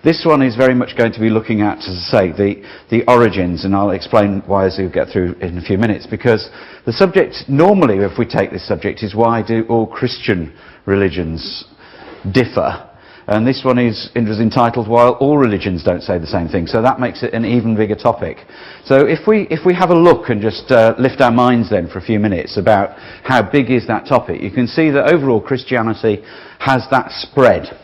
This one is very much going to be looking at, as I say, the origins, and I'll explain why as we get through in a few minutes, because the subject, normally if we take this subject, is why do all Christian religions differ? And this one was entitled While All Religions Don't Say the Same Thing, so that makes it an even bigger topic. So if we have a look and just lift our minds then for a few minutes about how big is that topic, you can see that overall Christianity has that spread.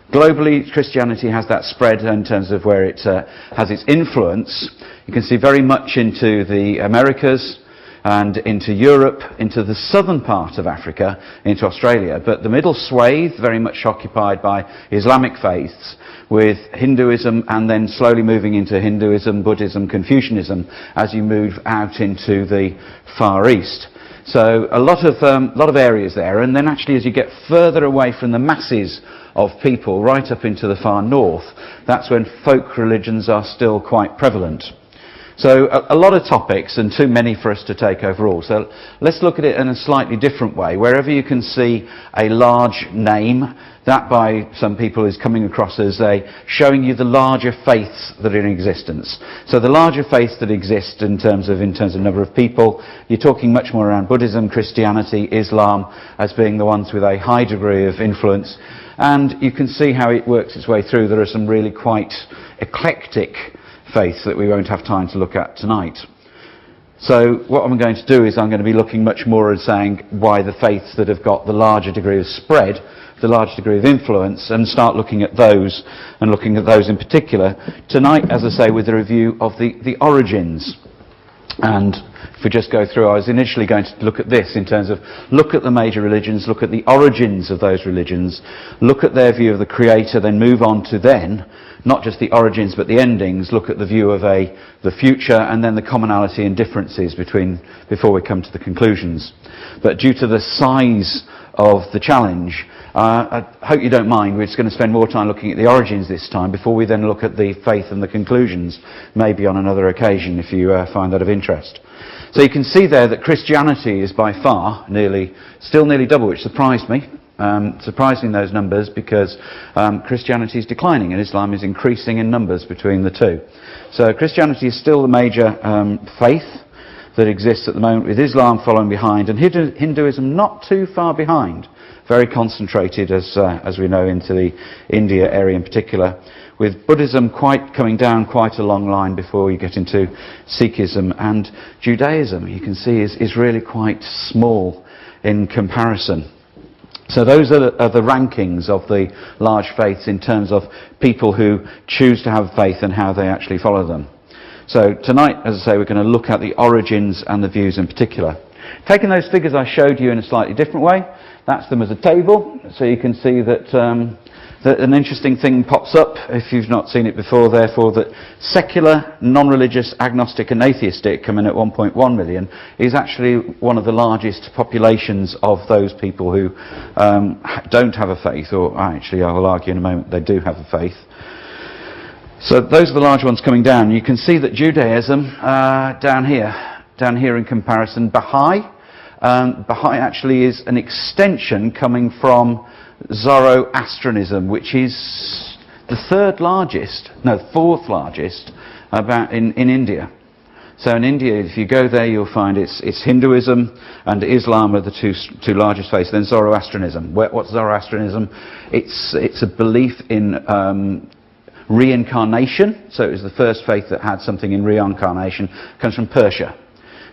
Globally, Christianity has that spread in terms of where it has its influence. You can see very much into the Americas, and into Europe, into the southern part of Africa, into Australia. But the middle swathe, very much occupied by Islamic faiths, with Hinduism, and then slowly moving into Hinduism, Buddhism, Confucianism, as you move out into the Far East. So a lot of areas there, and then actually as you get further away from the masses of people, right up into the far north, that's when folk religions are still quite prevalent. So a lot of topics, and too many for us to take overall. So let's look at it in a slightly different way. Wherever you can see a large name, that by some people is coming across as showing you the larger faiths that are in existence. So the larger faiths that exist in terms of number of people, you're talking much more around Buddhism, Christianity, Islam as being the ones with a high degree of influence. And you can see how it works its way through. There are some really quite eclectic faiths that we won't have time to look at tonight. So what I'm going to do is I'm going to be looking much more at saying why the faiths that have got the larger degree of spread, the larger degree of influence, and start looking at those, and looking at those in particular. Tonight, as I say, with a review of the origins. And if we just go through, I was initially going to look at this in terms of look at the major religions, look at the origins of those religions, look at their view of the Creator, then move on to then, not just the origins but the endings, look at the view of the future, and then the commonality and differences before we come to the conclusions. But due to the size of the challenge, I hope you don't mind, we're just going to spend more time looking at the origins this time before we then look at the faith and the conclusions, maybe on another occasion if you find that of interest. So you can see there that Christianity is by far still nearly double, which surprised me. Surprising those numbers, because Christianity is declining and Islam is increasing in numbers between the two. So Christianity is still the major faith that exists at the moment, with Islam following behind, and Hinduism not too far behind, very concentrated as we know into the India area in particular, with Buddhism coming down quite a long line before you get into Sikhism, and Judaism you can see is really quite small in comparison. So those are the rankings of the large faiths in terms of people who choose to have faith and how they actually follow them. So tonight, as I say, we're going to look at the origins and the views in particular. Taking those figures I showed you in a slightly different way, that's them as a table, so you can see that that an interesting thing pops up, if you've not seen it before, therefore, that secular, non-religious, agnostic and atheistic, coming at 1.1 million, is actually one of the largest populations of those people who don't have a faith, or actually I will argue in a moment they do have a faith. So those are the large ones coming down. You can see that Judaism, down here in comparison, Baha'i actually is an extension coming from Zoroastrianism, which is the fourth largest in India. So in India, if you go there, you'll find it's Hinduism and Islam are the two largest faiths. Then Zoroastrianism. What's Zoroastrianism? It's a belief in reincarnation. So it was the first faith that had something in reincarnation. It comes from Persia.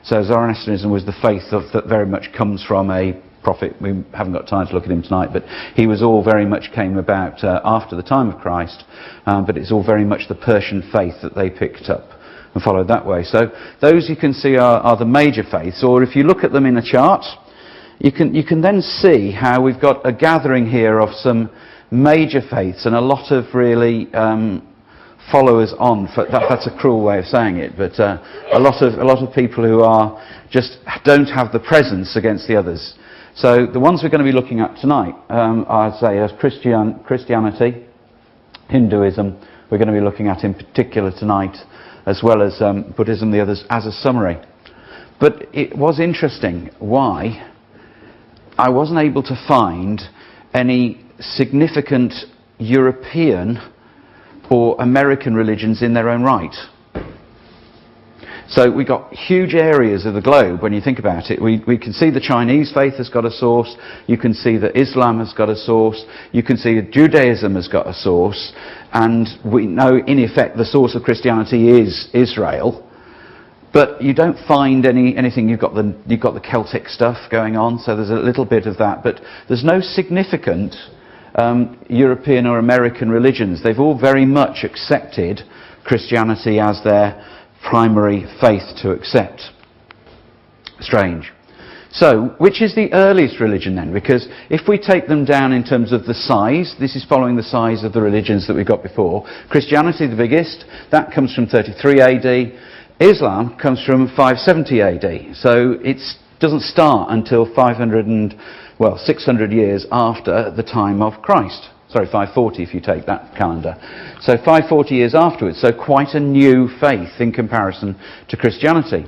So Zoroastrianism was the faith that very much comes from a prophet. We haven't got time to look at him tonight, but he was all very much came about after the time of Christ, but it's all very much the Persian faith that they picked up and followed that way. So those you can see are the major faiths, or if you look at them in a chart, you can then see how we've got a gathering here of some major faiths and a lot of really followers on. That's a cruel way of saying it, but a lot of people who are just don't have the presence against the others. So the ones we're going to be looking at tonight, I'd say, as Christianity, Hinduism, we're going to be looking at in particular tonight, as well as Buddhism, the others, as a summary. But it was interesting why I wasn't able to find any significant European or or American religions in their own right. So we've got huge areas of the globe when you think about it. We can see the Chinese faith has got a source. You can see that Islam has got a source. You can see that Judaism has got a source. And we know, in effect, the source of Christianity is Israel. But you don't find anything. You've got the Celtic stuff going on, so there's a little bit of that. But there's no significant European or American religions. They've all very much accepted Christianity as their primary faith to accept. Strange. So, which is the earliest religion then? Because if we take them down in terms of the size, this is following the size of the religions that we've got before. Christianity, the biggest, that comes from 33 AD. Islam comes from 570 AD. So it doesn't start until 600 years after the time of Christ. Sorry, 540 if you take that calendar. So 540 years afterwards, so quite a new faith in comparison to Christianity.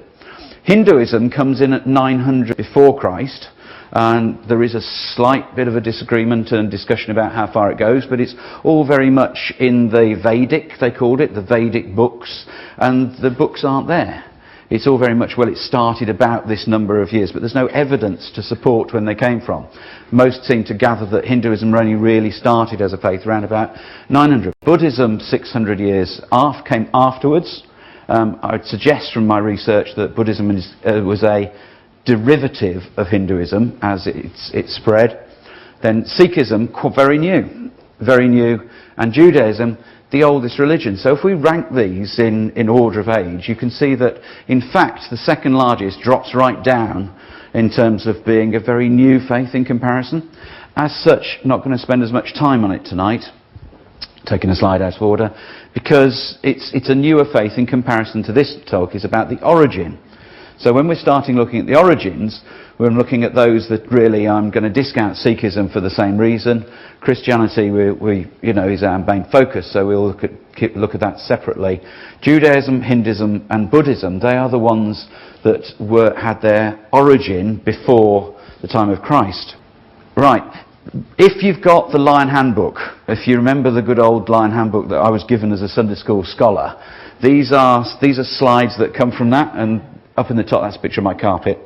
Hinduism comes in at 900 before Christ, and there is a slight bit of a disagreement and discussion about how far it goes, but it's all very much in the Vedic, they called it, the Vedic books, and the books aren't there. It's all very much, well, it started about this number of years, but there's no evidence to support when they came from. Most seem to gather that Hinduism only really started as a faith around about 900. Buddhism, 600 years came afterwards. I would suggest from my research that Buddhism was a derivative of Hinduism as it spread. Then Sikhism, very new, and Judaism, the oldest religion. So if we rank these in order of age, you can see that in fact the second largest drops right down in terms of being a very new faith in comparison. As such, not going to spend as much time on it tonight, taking a slide out of order, because it's a newer faith in comparison to this talk is about the origin. So when we're starting looking at the origins, we're looking at those that really I'm going to discount Sikhism for the same reason. Christianity is our main focus, so we'll look at that separately. Judaism, Hinduism and Buddhism, they are the ones that had their origin before the time of Christ. Right. If you've got the Lion Handbook, if you remember the good old Lion Handbook that I was given as a Sunday school scholar, these are slides that come from that, and up in the top that's a picture of my carpet.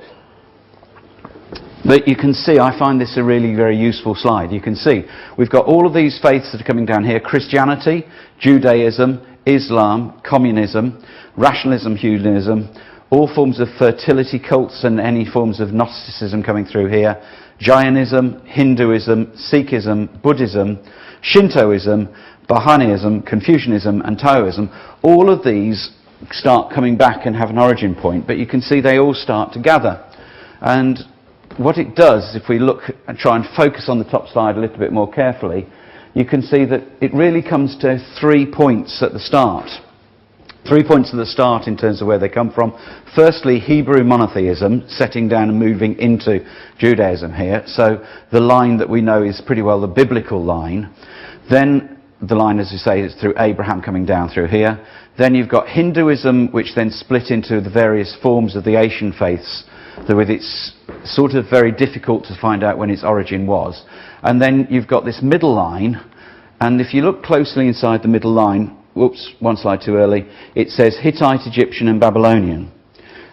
But you can see, I find this a really very useful slide. You can see we've got all of these faiths that are coming down here: Christianity, Judaism, Islam, communism, rationalism, humanism, all forms of fertility cults and any forms of Gnosticism coming through here, Jainism, Hinduism, Sikhism, Buddhism, Shintoism, Bahaism, Confucianism and Taoism. All of these start coming back and have an origin point, but you can see they all start to gather. And what it does, if we look and try and focus on the top slide a little bit more carefully, you can see that it really comes to 3 points at the start. 3 points at the start in terms of where they come from. Firstly, Hebrew monotheism, setting down and moving into Judaism here. So the line that we know is pretty well the biblical line. Then the line, as you say, is through Abraham coming down through here. Then you've got Hinduism, which then split into the various forms of the Asian faiths, with its sort of very difficult to find out when its origin was. And then you've got this middle line, and if you look closely inside the middle line, whoops, one slide too early, it says Hittite, Egyptian and Babylonian.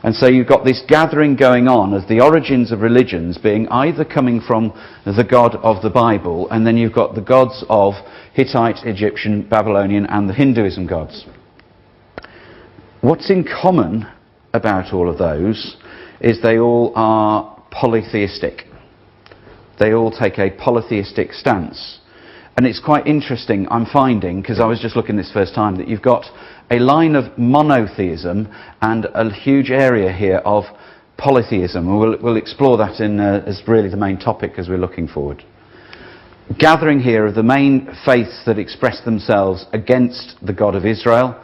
And so you've got this gathering going on of the origins of religions being either coming from the God of the Bible, and then you've got the gods of Hittite, Egyptian, Babylonian and the Hinduism gods. What's in common about all of those is they all are polytheistic. They all take a polytheistic stance. And it's quite interesting, I'm finding, because I was just looking this first time, that you've got a line of monotheism and a huge area here of polytheism. And we'll explore that as really the main topic as we're looking forward. Gathering here of the main faiths that express themselves against the God of Israel,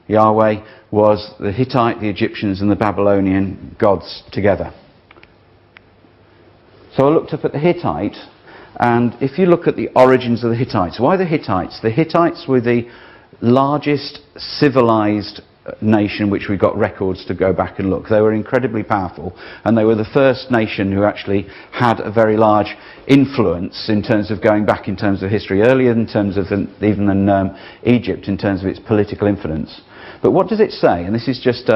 Yahweh, was the Hittite, the Egyptians and the Babylonian gods together. So I looked up at the Hittite, and if you look at the origins of the Hittites, why the Hittites? The Hittites were the largest civilized nation which we got records to go back and look. They were incredibly powerful, and they were the first nation who actually had a very large influence in terms of going back in terms of history, earlier in terms of even than Egypt in terms of its political influence. But what does it say? And this is just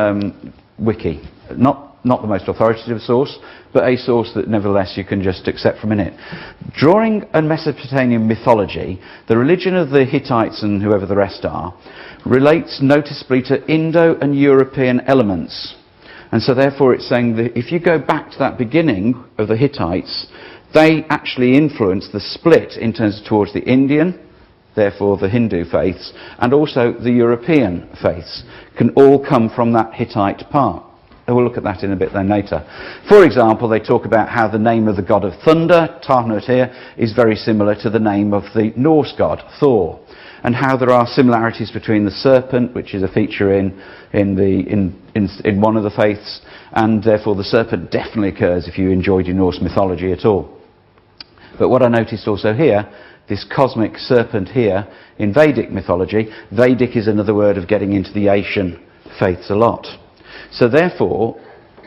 wiki, not the most authoritative source, but a source that nevertheless you can just accept for a minute. Drawing on Mesopotamian mythology, the religion of the Hittites and whoever the rest are relates noticeably to Indo and European elements. And so therefore it's saying that if you go back to that beginning of the Hittites, they actually influenced the split in terms of towards the Indian, therefore the Hindu faiths, and also the European faiths can all come from that Hittite part. We'll look at that in a bit then later. For example, they talk about how the name of the god of thunder, Tarnut here, is very similar to the name of the Norse god, Thor, and how there are similarities between the serpent, which is a feature in one of the faiths, and therefore the serpent definitely occurs if you enjoyed your Norse mythology at all. But what I noticed also here, this cosmic serpent here in Vedic mythology, Vedic is another word of getting into the Asian faiths a lot. So therefore,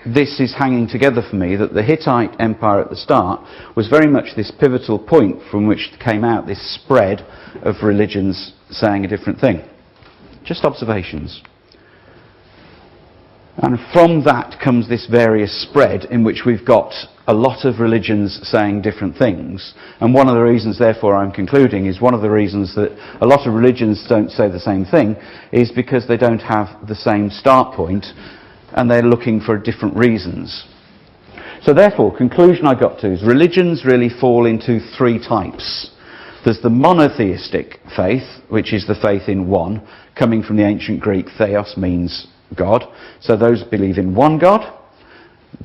this is hanging together for me that the Hittite Empire at the start was very much this pivotal point from which came out this spread of religions saying a different thing. Just observations. And from that comes this various spread in which we've got a lot of religions saying different things. And one of the reasons, therefore, I'm concluding, is one of the reasons that a lot of religions don't say the same thing is because they don't have the same start point and they're looking for different reasons. So therefore, conclusion I got to is religions really fall into three types. There's the monotheistic faith, which is the faith in one, coming from the ancient Greek, theos means God. So those believe in one God,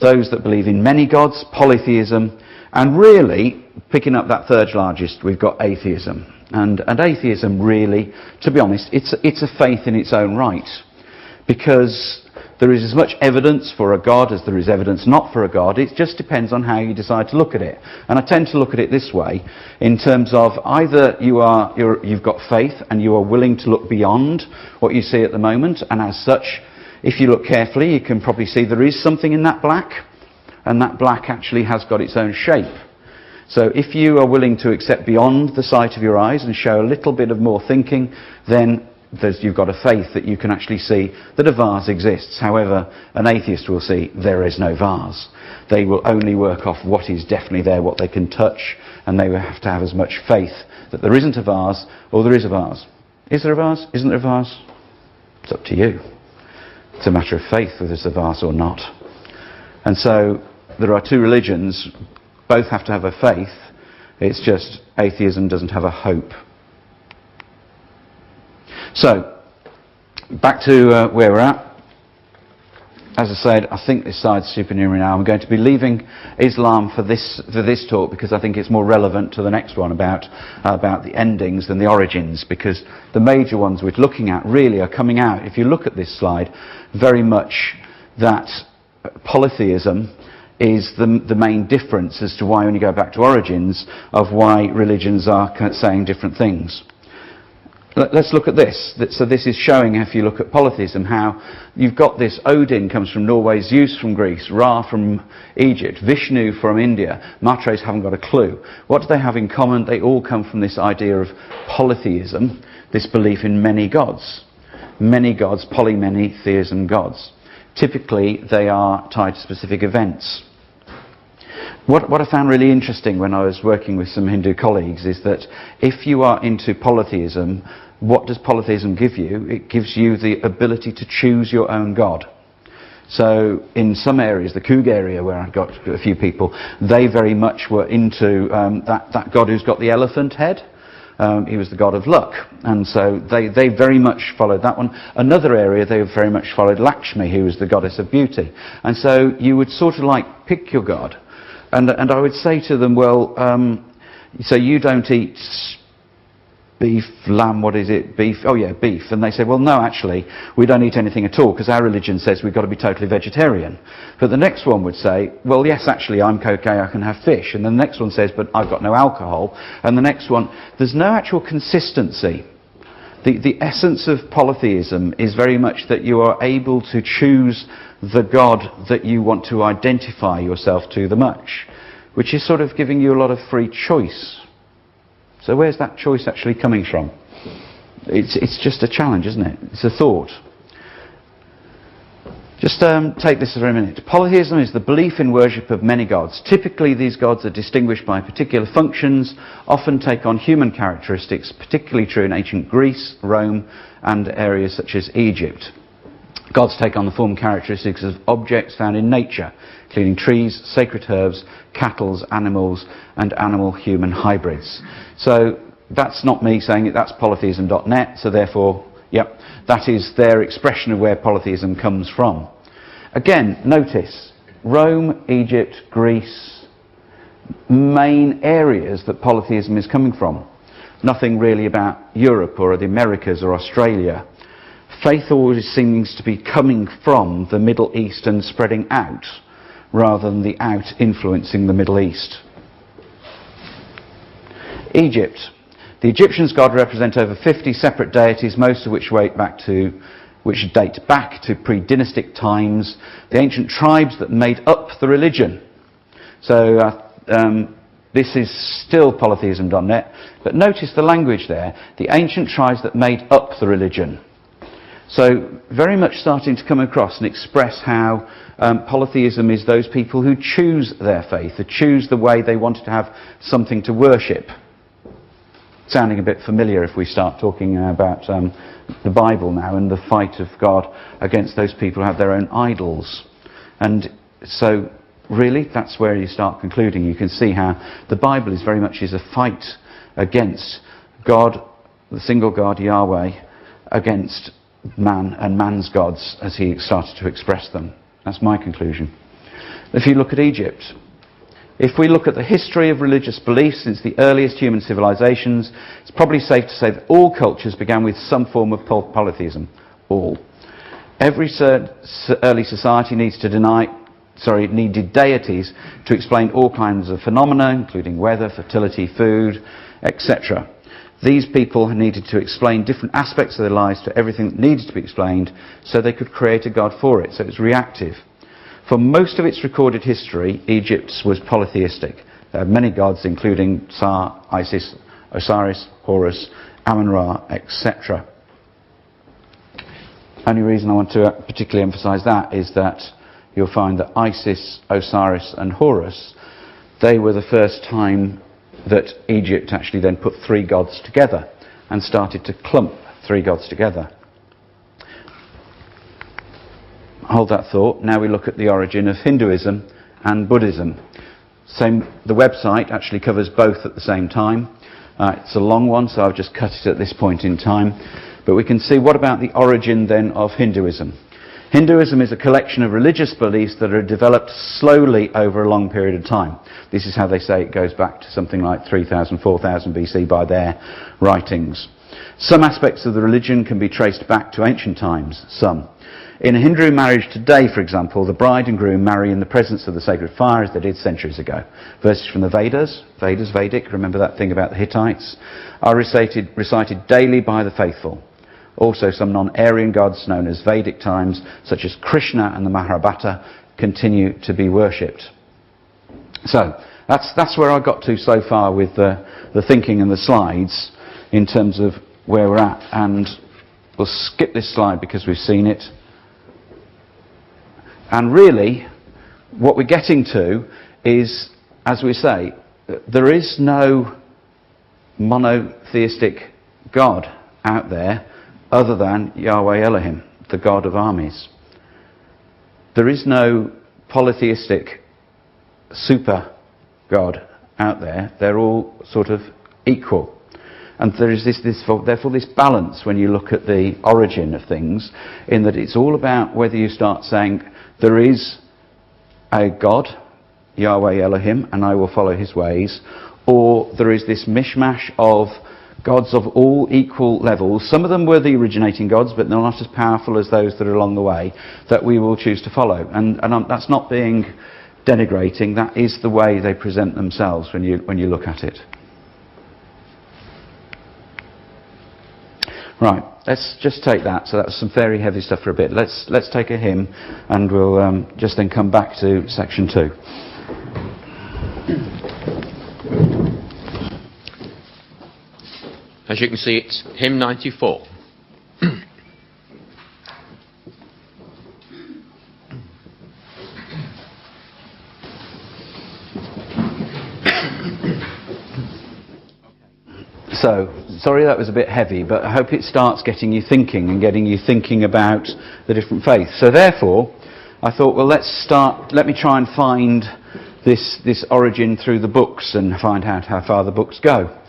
those that believe in many gods, polytheism, and really, picking up that third largest, we've got atheism. And atheism really, to be honest, it's a faith in its own right, because there is as much evidence for a God as there is evidence not for a God. It just depends on how you decide to look at it. And I tend to look at it this way, in terms of either you've got faith and you are willing to look beyond what you see at the moment, and as such, if you look carefully, you can probably see there is something in that black, and that black actually has got its own shape. So if you are willing to accept beyond the sight of your eyes and show a little bit of more thinking, then you've got a faith that you can actually see that a vase exists. However, an atheist will see there is no vase. They will only work off what is definitely there, what they can touch, and they will have to have as much faith that there isn't a vase or there is a vase. Is there a vase? Isn't there a vase? It's up to you. It's a matter of faith whether it's a vase or not. And so there are two religions, both have to have a faith, it's just atheism doesn't have a hope. So, back to where we're at. As I said, I think this side's supernumerary now. I'm going to be leaving Islam for this talk because I think it's more relevant to the next one about the endings than the origins, because the major ones we're looking at really are coming out, if you look at this slide, very much that polytheism is the main difference as to why, when you go back to origins, of why religions are saying different things. Let's look at this. So this is showing, if you look at polytheism, how you've got this Odin comes from Norway, Zeus from Greece, Ra from Egypt, Vishnu from India. Matres haven't got a clue. What do they have in common? They all come from this idea of polytheism, this belief in many gods. Many gods, polymonotheism gods. Typically, they are tied to specific events. What I found really interesting when I was working with some Hindu colleagues is that if you are into polytheism, what does polytheism give you? It gives you the ability to choose your own god. So in some areas, the Coug area where I've got a few people, they very much were into that god who's got the elephant head. He was the god of luck, and so they very much followed that one. Another area, they very much followed Lakshmi, who was the goddess of beauty. And so you would sort of like pick your god. And I would say to them, well, so you don't eat beef, lamb, what is it, beef? Oh yeah, beef. And they say, well, no, actually, we don't eat anything at all because our religion says we've got to be totally vegetarian. But the next one would say, well, yes, actually, I'm okay, I can have fish. And then the next one says, but I've got no alcohol. And the next one, there's no actual consistency. The essence of polytheism is very much that you are able to choose the God that you want to identify yourself to the much, which is sort of giving you a lot of free choice. So where's that choice actually coming from? It's just a challenge, isn't it? It's a thought. Just take this for a minute. Polytheism is the belief in worship of many gods. Typically these gods are distinguished by particular functions, often take on human characteristics, particularly true in ancient Greece, Rome, and areas such as Egypt. Gods take on the form and characteristics of objects found in nature, including trees, sacred herbs, cattle, animals, and animal-human hybrids. So that's not me saying it, that's polytheism.net, so therefore, yep, that is their expression of where polytheism comes from. Again, notice, Rome, Egypt, Greece, main areas that polytheism is coming from. Nothing really about Europe or the Americas or Australia. Faith always seems to be coming from the Middle East and spreading out, rather than the out influencing the Middle East. Egypt. The Egyptians' God represent over 50 separate deities, most of which date back to pre-dynastic times, the ancient tribes that made up the religion. So this is still polytheism.net, but notice the language there, the ancient tribes that made up the religion. So very much starting to come across and express how polytheism is those people who choose their faith, who choose the way they wanted to have something to worship. Sounding a bit familiar if we start talking about the Bible now and the fight of God against those people who have their own idols. And so really that's where you start concluding. You can see how the Bible is very much a fight against God, the single God Yahweh, against man and man's gods as he started to express them. That's my conclusion. If you look at Egypt, if we look at the history of religious beliefs since the earliest human civilizations, it's probably safe to say that all cultures began with some form of polytheism. All. Every early society needed deities to explain all kinds of phenomena, including weather, fertility, food, etc. These people needed to explain different aspects of their lives to everything that needed to be explained, so they could create a god for it. So it's reactive. For most of its recorded history, Egypt was polytheistic. There are many gods, including Sa, Isis, Osiris, Horus, Amun-Ra, etc. Only reason I want to particularly emphasize that is that you'll find that Isis, Osiris, and Horus, they were the first time that Egypt actually then put three gods together and started to clump three gods together. Hold that thought. Now we look at the origin of Hinduism and Buddhism. The website actually covers both at the same time. It's a long one, so I've just cut it at this point in time. But we can see, what about the origin then of Hinduism? Hinduism is a collection of religious beliefs that are developed slowly over a long period of time. This is how they say it goes back to something like 3000, 4000 BC by their writings. Some aspects of the religion can be traced back to ancient times, some. In a Hindu marriage today, for example, the bride and groom marry in the presence of the sacred fire as they did centuries ago. Verses from the Vedas, Vedic, remember that thing about the Hittites, are recited daily by the faithful. Also, some non-Aryan gods known as Vedic times, such as Krishna and the Mahabharata, continue to be worshipped. So, that's where I got to so far with the thinking and the slides in terms of where we're at. And we'll skip this slide because we've seen it. And really, what we're getting to is, as we say, there is no monotheistic God out there other than Yahweh Elohim, the God of armies. There is no polytheistic super God out there. They're all sort of equal. And there is therefore this balance when you look at the origin of things, in that it's all about whether you start saying there is a God, Yahweh Elohim, and I will follow his ways, or there is this mishmash of gods of all equal levels. Some of them were the originating gods, but they're not as powerful as those that are along the way, that we will choose to follow. And that's not being denigrating. That is the way they present themselves when you look at it. Right, let's just take that. So that was some very heavy stuff for a bit. Let's take a hymn, and we'll just then come back to section 2. As you can see, it's hymn 94. So, sorry that was a bit heavy, but I hope it starts getting you thinking and getting you thinking about the different faiths. So therefore, I thought, well, let me try and find this origin through the books and find out how far the books go.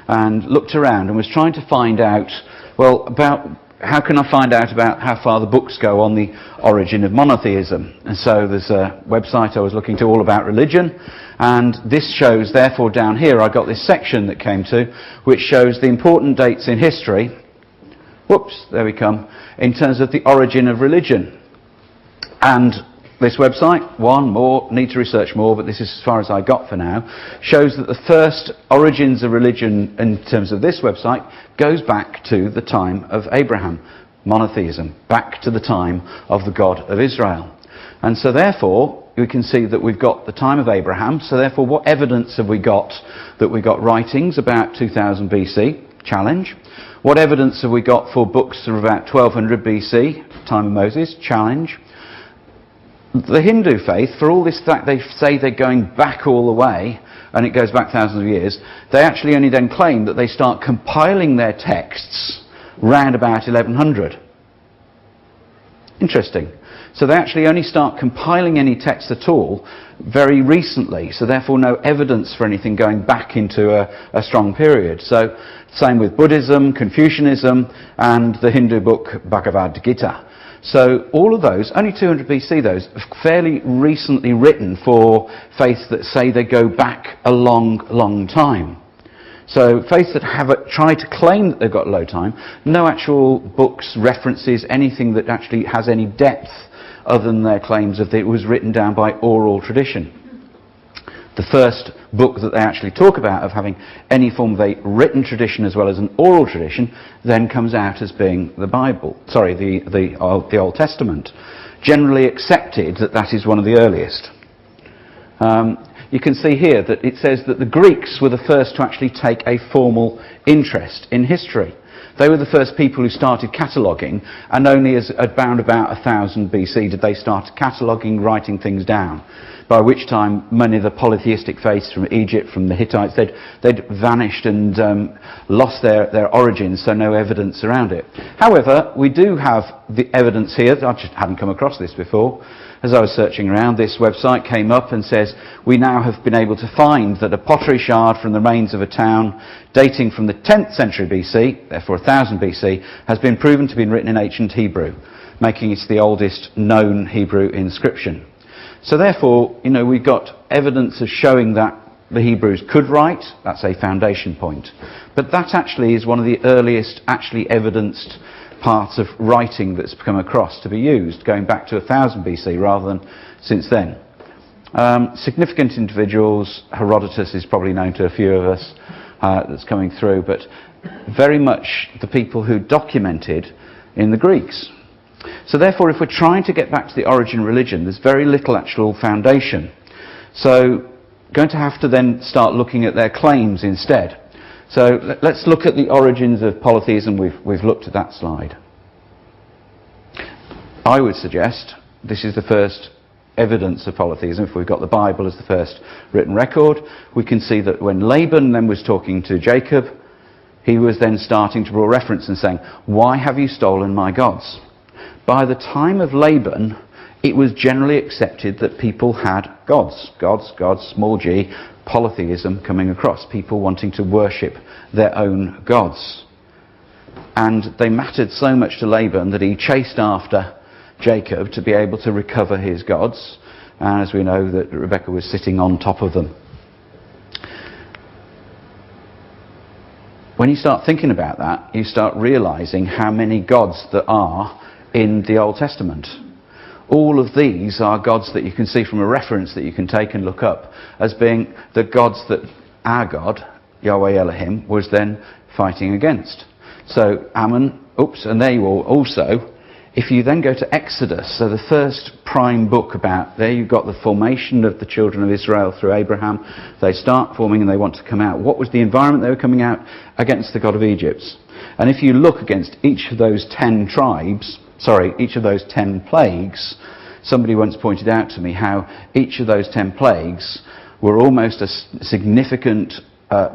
And looked around and was trying to find out, well, about how can I find out about how far the books go on the origin of monotheism. And so there's a website I was looking to all about religion, and this shows, therefore down here I got this section that came to, which shows the important dates in history, whoops, there we come, in terms of the origin of religion. And this website, need to research more, but this is as far as I got for now, shows that the first origins of religion in terms of this website goes back to the time of Abraham, monotheism, back to the time of the God of Israel. And so therefore, we can see that we've got the time of Abraham, so therefore what evidence have we got that we got writings about 2000 BC? Challenge. What evidence have we got for books of about 1200 BC, time of Moses? Challenge. The Hindu faith, for all this fact they say they're going back all the way, and it goes back thousands of years, they actually only then claim that they start compiling their texts round about 1100. Interesting. So they actually only start compiling any text at all very recently, so therefore no evidence for anything going back into a strong period. So same with Buddhism, Confucianism, and the Hindu book Bhagavad Gita. So all of those, only 200 BC those, fairly recently written for faiths that say they go back a long, long time. So faiths that have tried to claim that they've got low time, no actual books, references, anything that actually has any depth other than their claims of that it was written down by oral tradition. The first book that they actually talk about of having any form of a written tradition as well as an oral tradition then comes out as being the Bible, the Old Testament. Generally accepted that is one of the earliest. You can see here that it says that the Greeks were the first to actually take a formal interest in history. They were the first people who started cataloguing, and only at bound about 1000 BC did they start cataloguing, writing things down. By which time many of the polytheistic faiths from Egypt, from the Hittites, they'd vanished and lost their origins, so no evidence around it. However, we do have the evidence here. I just hadn't come across this before. As I was searching around, this website came up and says, we now have been able to find that a pottery shard from the remains of a town dating from the 10th century BC, therefore 1000 BC, has been proven to be written in ancient Hebrew, making it the oldest known Hebrew inscription. So therefore, we've got evidence of showing that the Hebrews could write. That's a foundation point. But that actually is one of the earliest actually evidenced parts of writing that's come across to be used, going back to 1000 BC rather than since then. Significant individuals, Herodotus is probably known to a few of us that's coming through, but very much the people who documented in the Greeks. So therefore, if we're trying to get back to the origin of religion, there's very little actual foundation. So going to have to then start looking at their claims instead. So let's look at the origins of polytheism. We've looked at that slide. I would suggest this is the first evidence of polytheism. If we've got the Bible as the first written record, we can see that when Laban then was talking to Jacob, he was then starting to draw reference and saying, "Why have you stolen my gods?" By the time of Laban, it was generally accepted that people had gods, small g, polytheism coming across, people wanting to worship their own gods. And they mattered so much to Laban that he chased after Jacob to be able to recover his gods, and as we know that Rebecca was sitting on top of them. When you start thinking about that, you start realizing how many gods there are in the Old Testament. All of these are gods that you can see from a reference that you can take and look up as being the gods that our God, Yahweh Elohim, was then fighting against. So Ammon and there you are also. If you then go to Exodus, so the first prime book about, there you've got the formation of the children of Israel through Abraham. They start forming and they want to come out. What was the environment they were coming out? Against the God of Egypt. And if you look against each of those 10 each of those 10 plagues, somebody once pointed out to me how each of those 10 plagues were almost a significant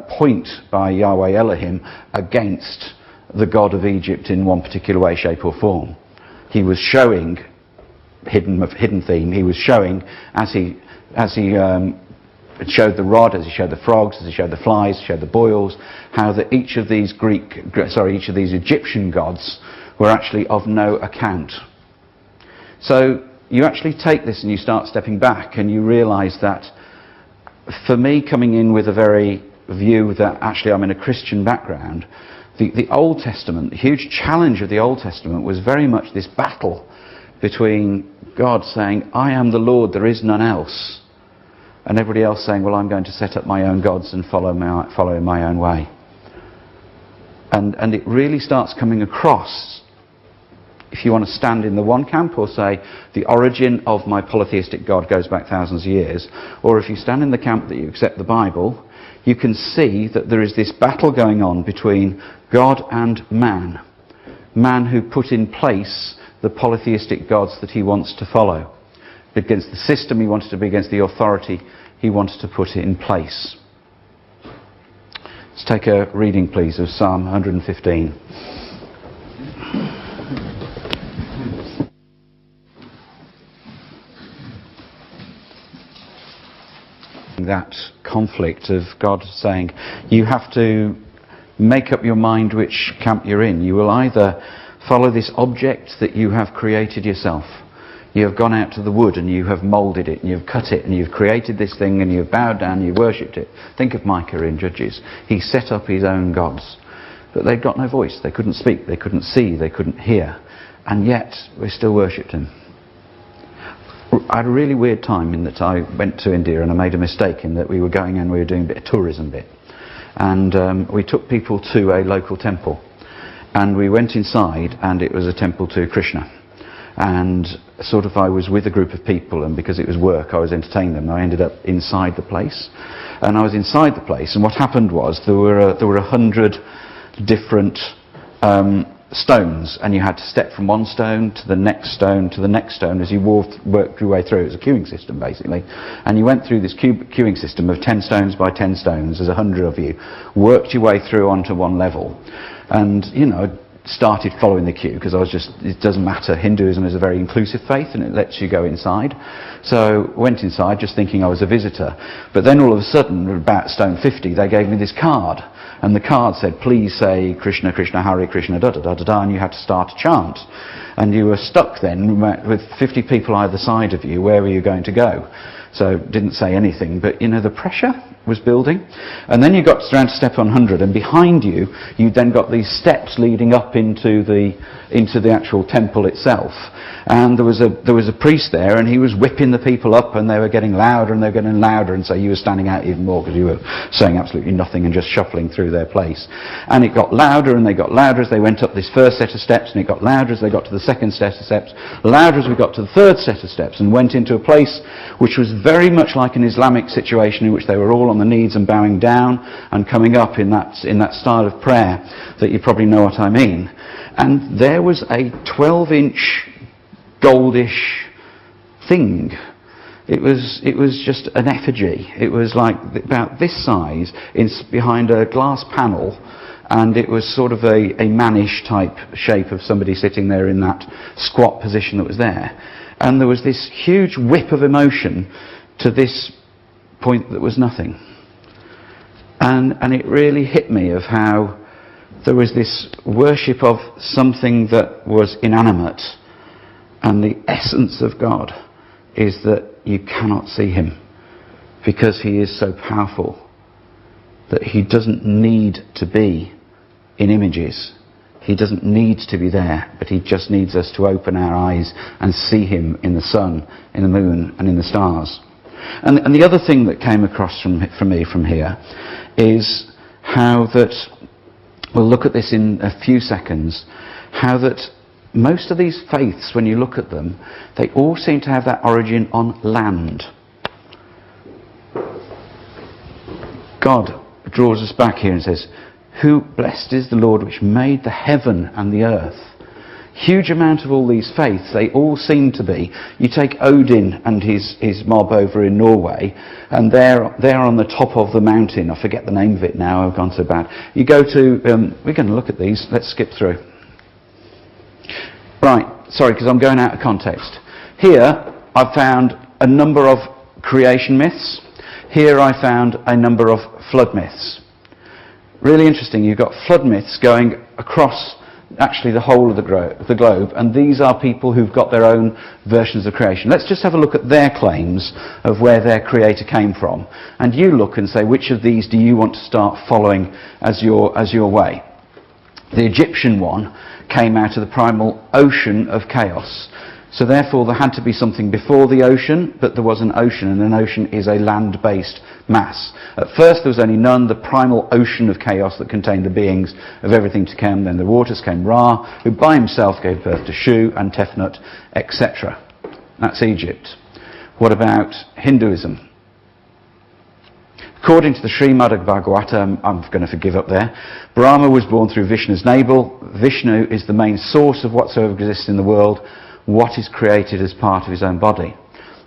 point by Yahweh Elohim against the God of Egypt in one particular way, shape or form. He was showing hidden theme. He was showing as he showed the rod, as he showed the frogs, as he showed the flies, showed the boils, how that each of these Egyptian gods were actually of no account. So you actually take this and you start stepping back and you realise that, for me, coming in with a very view that actually I'm in a Christian background, the Old Testament, the huge challenge of the Old Testament was very much this battle between God saying, I am the Lord, there is none else, and everybody else saying, well, I'm going to set up my own gods and follow in my own way. And it really starts coming across, if you want to stand in the one camp or say the origin of my polytheistic God goes back thousands of years, or if you stand in the camp that you accept the Bible, you can see that there is this battle going on between God and man. Man who put in place the polytheistic gods that he wants to follow. Against the system he wanted to be, against the authority he wanted to put in place. Let's take a reading, please, of Psalm 115. That conflict of God saying, you have to make up your mind which camp you're in. You will either follow this object that you have created yourself. You have gone out to the wood and you have moulded it and you've cut it and you've created this thing and you've bowed down and you've worshipped it. Think of Micah in Judges. He set up his own gods. But they'd got no voice. They couldn't speak. They couldn't see. They couldn't hear. And yet we still worshipped him. I had a really weird time in that I went to India and I made a mistake in that we were going and we were doing a bit of tourism bit. And we took people to a local temple. And we went inside and it was a temple to Krishna. And I was with a group of people, and because it was work I was entertaining them. I ended up inside the place. And I was inside the place, and what happened was there were 100 different stones, and you had to step from one stone to the next stone to the next stone as you worked your way through. It was a queuing system basically, and you went through this queuing system of 10 stones by 10 stones. There's 100 of you, worked your way through onto one level, and started following the queue because it doesn't matter. Hinduism is a very inclusive faith and it lets you go inside. So went inside just thinking I was a visitor, but then all of a sudden, about stone 50, they gave me this card. And the card said, please say Krishna, Krishna, Hare Krishna, da da da da da, and you had to start a chant. And you were stuck then with 50 people either side of you. Where were you going to go? So didn't say anything, but the pressure was building. And then you got around to step 100, and behind you then got these steps leading up into the actual temple itself. And there was a priest there, and he was whipping the people up, and they were getting louder and they were getting louder, and so you were standing out even more because you were saying absolutely nothing and just shuffling through their place. And it got louder and they got louder as they went up this first set of steps, and it got louder as they got to the second set of steps, louder as we got to the third set of steps, and went into a place which was very much like an Islamic situation in which they were all on the knees and bowing down and coming up in that style of prayer that you probably know what I mean. And there was a 12-inch goldish thing. It was just an effigy. It was like about this size behind a glass panel, and it was sort of a mannish type shape of somebody sitting there in that squat position that was there. And there was this huge whip of emotion to this point that was nothing. And it really hit me of how there was this worship of something that was inanimate, and the essence of God is that you cannot see him because he is so powerful that he doesn't need to be in images. He doesn't need to be there, but he just needs us to open our eyes and see him in the sun, in the moon, and in the stars. And the other thing that came across from me from here is how that, we'll look at this in a few seconds, how that most of these faiths, when you look at them, they all seem to have that origin on land. God draws us back here and says, "Who blessed is the Lord which made the heaven and the earth." Huge amount of all these faiths, they all seem to be. You take Odin and his mob over in Norway, and they're on the top of the mountain. I forget the name of it now, I've gone so bad. You go to, we're going to look at these, let's skip through. Right, sorry, because I'm going out of context. Here, I've found a number of creation myths. Here I found a number of flood myths. Really interesting, you've got flood myths going across actually the whole of the globe, and these are people who've got their own versions of creation. Let's just have a look at their claims of where their creator came from, and you look and say, which of these do you want to start following as your way? The Egyptian one came out of the primal ocean of chaos. So therefore there had to be something before the ocean, but there was an ocean, and an ocean is a land-based mass. At first there was only none, the primal ocean of chaos that contained the beings of everything to come. Then the waters came Ra, who by himself gave birth to Shu and Tefnut, etc. That's Egypt. What about Hinduism? According to the Srimad Bhagavata, I'm going to forgive up there, Brahma was born through Vishnu's navel. Vishnu is the main source of whatsoever exists in the world. What is created as part of his own body.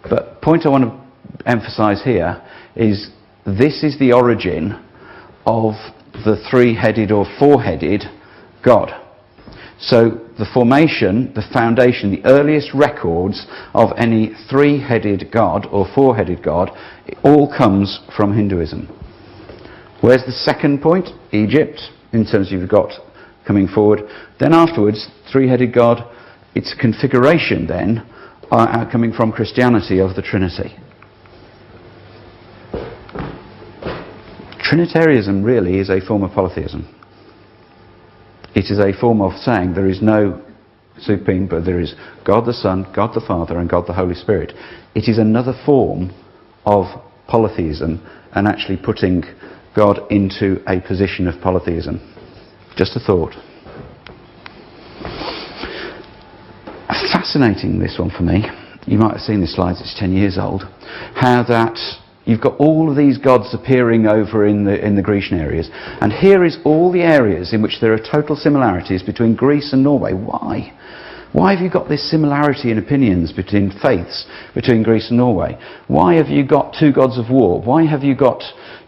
But the point I want to emphasise here is this is the origin of the three-headed or four-headed God. So the formation, the foundation, the earliest records of any three-headed God or four-headed God, it all comes from Hinduism. Where's the second point? Egypt, in terms of you've got coming forward. Then afterwards, three-headed God, its configuration then coming from Christianity of the Trinity. Trinitarianism really is a form of polytheism. It is a form of saying there is no supreme, but there is God the Son, God the Father, and God the Holy Spirit. It is another form of polytheism and actually putting God into a position of polytheism. Just a thought. Fascinating, this one for me. You might have seen this slide, it's 10 years old. How that you've got all of these gods appearing over in the Grecian areas, and here is all the areas in which there are total similarities between Greece and Norway. Why? Why have you got this similarity in opinions between faiths between Greece and Norway? Why have you got two gods of war? Why have you got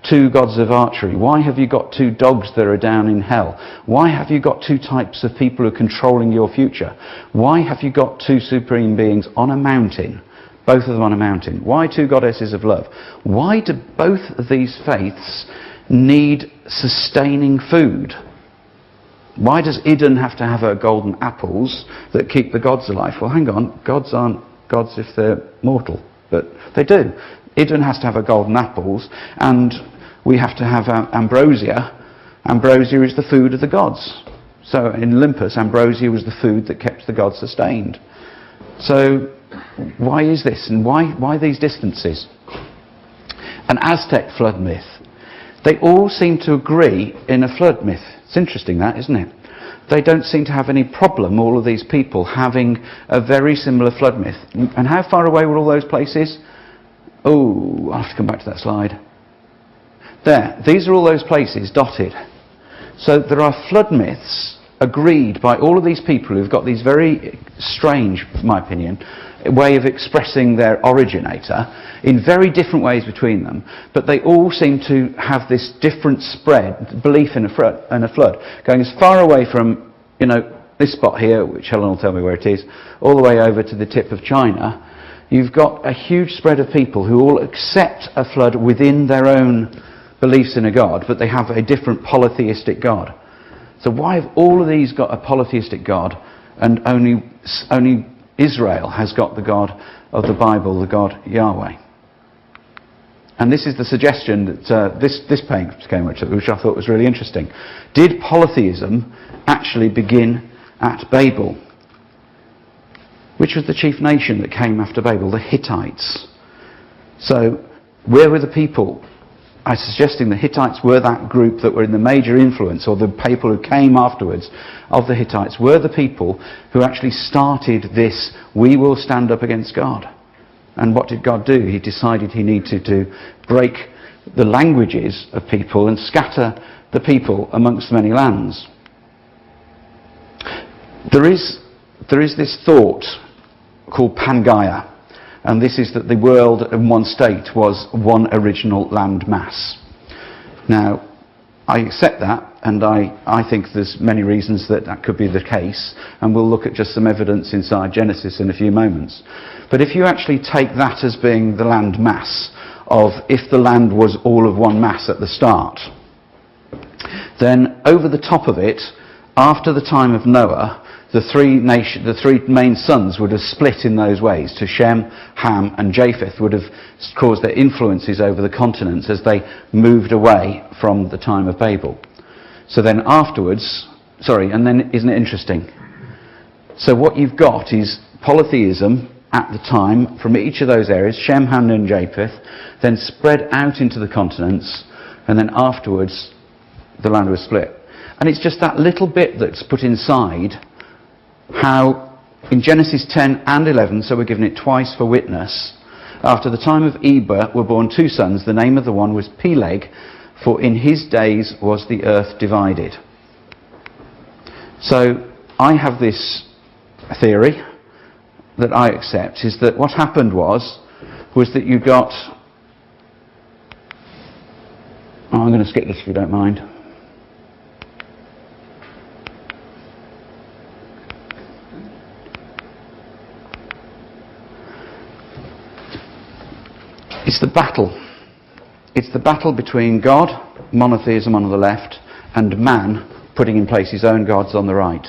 two gods of archery? Why have you got two dogs that are down in hell? Why have you got two types of people who are controlling your future? Why have you got two supreme beings on a mountain? Both of them on a mountain. Why two goddesses of love? Why do both of these faiths need sustaining food? Why does Eden have to have her golden apples that keep the gods alive? Well, hang on, gods aren't gods if they're mortal, but they do. Eden has to have her golden apples, and we have to have ambrosia. Ambrosia is the food of the gods. So in Olympus, ambrosia was the food that kept the gods sustained. So why is this, and why these distances? An Aztec flood myth. They all seem to agree in a flood myth. It's interesting that, isn't it? They don't seem to have any problem, all of these people, having a very similar flood myth. And how far away were all those places? Oh, I'll have to come back to that slide. There, these are all those places dotted. So there are flood myths agreed by all of these people who've got these very strange, in my opinion, way of expressing their originator in very different ways between them, but they all seem to have this different spread, belief in a flood, going as far away from, this spot here, which Helen will tell me where it is, all the way over to the tip of China. You've got a huge spread of people who all accept a flood within their own beliefs in a God, but they have a different polytheistic God. So why have all of these got a polytheistic God, and only Israel has got the God of the Bible, the God Yahweh? And this is the suggestion that this page came, which I thought was really interesting. Did polytheism actually begin at Babel? Which was the chief nation that came after Babel? The Hittites. So where were the people I'm suggesting the Hittites were that group that were in the major influence, or the people who came afterwards of the Hittites were the people who actually started this, we will stand up against God. And what did God do? He decided he needed to break the languages of people and scatter the people amongst many lands. There is this thought called Pangaea, and this is that the world in one state was one original land mass. Now, I accept that, and I think there's many reasons that could be the case, and we'll look at just some evidence inside Genesis in a few moments. But if you actually take that as being the land mass, of if the land was all of one mass at the start, then over the top of it, after the time of Noah, the three main sons would have split in those ways. To Shem, Ham and Japheth would have caused their influences over the continents as they moved away from the time of Babel. So then afterwards, and then isn't it interesting? So what you've got is polytheism at the time from each of those areas, Shem, Ham and Japheth, then spread out into the continents, and then afterwards the land was split. And it's just that little bit that's put inside how in Genesis 10 and 11, so we're given it twice for witness, after the time of Eber were born two sons. The name of the one was Peleg, for in his days was the earth divided. So I have this theory that I accept, is that what happened was that you got... I'm going to skip this if you don't mind. It's the battle. It's the battle between God, monotheism on the left, and man putting in place his own gods on the right.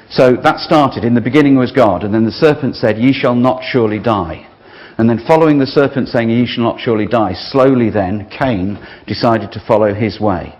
So that started, in the beginning was God, and then the serpent said, ye shall not surely die. And then following the serpent saying, ye shall not surely die, slowly then Cain decided to follow his way.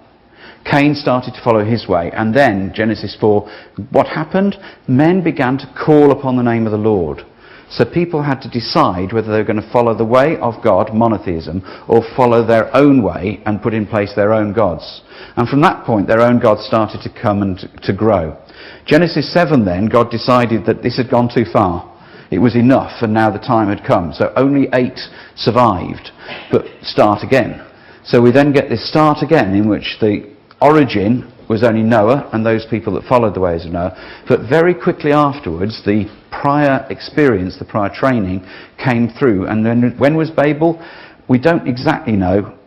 Cain started to follow his way, and then, Genesis 4, what happened? Men began to call upon the name of the Lord. So people had to decide whether they were going to follow the way of God, monotheism, or follow their own way and put in place their own gods. And from that point, their own gods started to come and to grow. Genesis 7 then, God decided that this had gone too far. It was enough, and now the time had come. So only 8 survived, but start again. So we then get this start again, in which the origin was only Noah and those people that followed the ways of Noah. But very quickly afterwards, the prior experience, the prior training came through. And then when was Babel? We don't exactly know,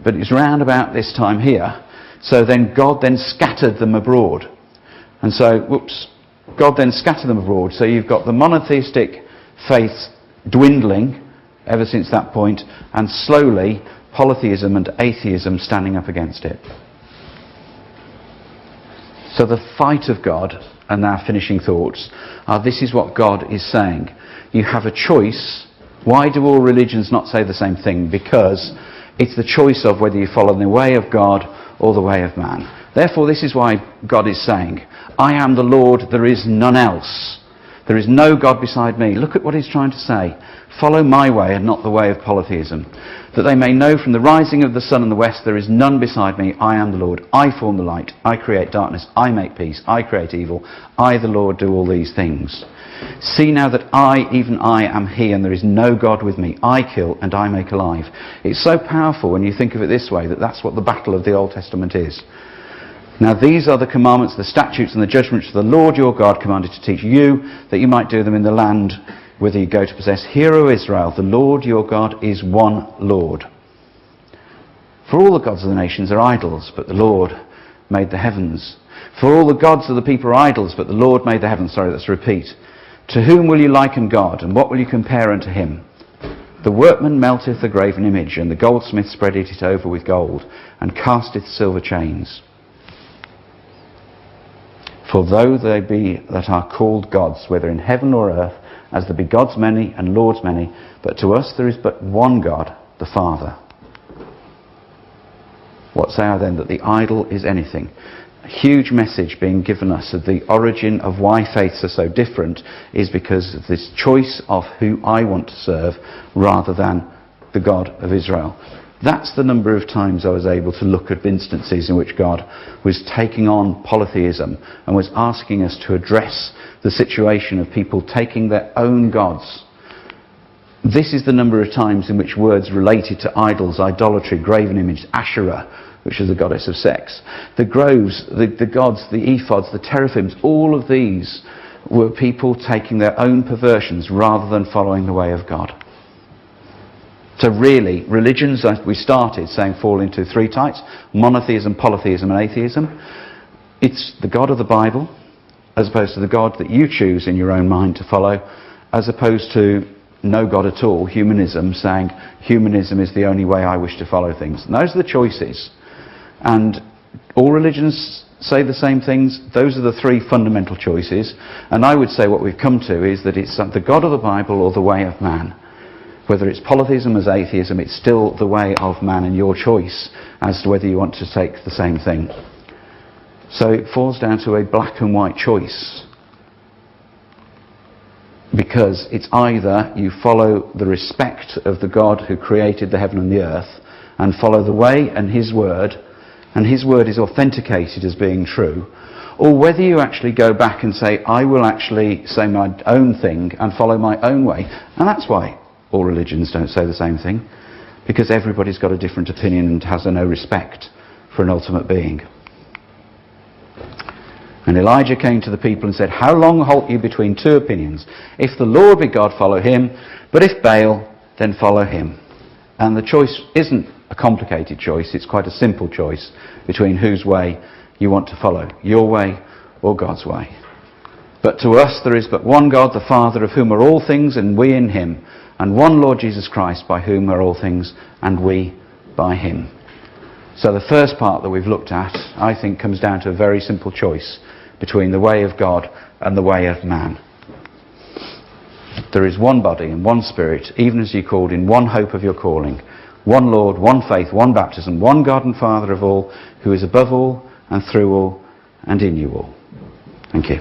but it's round about this time here. So then God then scattered them abroad. And so, God then scattered them abroad. So you've got the monotheistic faith dwindling ever since that point, and slowly polytheism and atheism standing up against it. So the fight of God, and our finishing thoughts, are this is what God is saying. You have a choice. Why do all religions not say the same thing? Because it's the choice of whether you follow the way of God or the way of man. Therefore, this is why God is saying, I am the Lord, there is none else. There is no God beside me. Look at what he's trying to say. Follow my way and not the way of polytheism. That they may know from the rising of the sun in the west, there is none beside me. I am the Lord. I form the light. I create darkness. I make peace. I create evil. I, the Lord, do all these things. See now that I, even I, am he, and there is no God with me. I kill and I make alive. It's so powerful when you think of it this way, that that's what the battle of the Old Testament is. Now these are the commandments, the statutes and the judgments of the Lord your God commanded to teach you, that you might do them in the land whither you go to possess. Hear, O Israel, the Lord your God is one Lord. For all the gods of the nations are idols, but the Lord made the heavens. For all the gods of the people are idols, but the Lord made the heavens. Sorry, let's repeat. To whom will you liken God, and what will you compare unto him? The workman melteth the graven image, and the goldsmith spreadeth it over with gold, and casteth silver chains. For though they be that are called gods, whether in heaven or earth, as there be gods many and lords many, but to us there is but one God, the Father. What say I then? That the idol is anything. A huge message being given us of the origin of why faiths are so different is because of this choice of who I want to serve rather than the God of Israel. That's the number of times I was able to look at instances in which God was taking on polytheism and was asking us to address the situation of people taking their own gods. This is the number of times in which words related to idols, idolatry, graven images, Asherah, which is the goddess of sex, the groves, the gods, the ephods, the teraphims, all of these were people taking their own perversions rather than following the way of God. So really, religions, as we started saying, fall into three types: monotheism, polytheism and atheism. It's the God of the Bible, as opposed to the God that you choose in your own mind to follow, as opposed to no God at all, humanism, saying humanism is the only way I wish to follow things. And those are the choices. And all religions say the same things. Those are the three fundamental choices. And I would say what we've come to is that it's the God of the Bible or the way of man. Whether it's polytheism or atheism, it's still the way of man and your choice as to whether you want to take the same thing. So it falls down to a black and white choice. Because it's either you follow the respect of the God who created the heaven and the earth and follow the way and his word is authenticated as being true, or whether you actually go back and say, I will actually say my own thing and follow my own way. And that's why all religions don't say the same thing, because everybody's got a different opinion and has no respect for an ultimate being. And Elijah came to the people and said, how long halt you between two opinions? If the Lord be God, follow him, but if Baal, then follow him. And the choice isn't a complicated choice, it's quite a simple choice between whose way you want to follow, your way or God's way. But to us there is but one God, the Father, of whom are all things, and we in him, and one Lord Jesus Christ, by whom are all things, and we by him. So the first part that we've looked at, I think, comes down to a very simple choice between the way of God and the way of man. There is one body and one spirit, even as you called, in one hope of your calling, one Lord, one faith, one baptism, one God and Father of all, who is above all and through all and in you all. Thank you.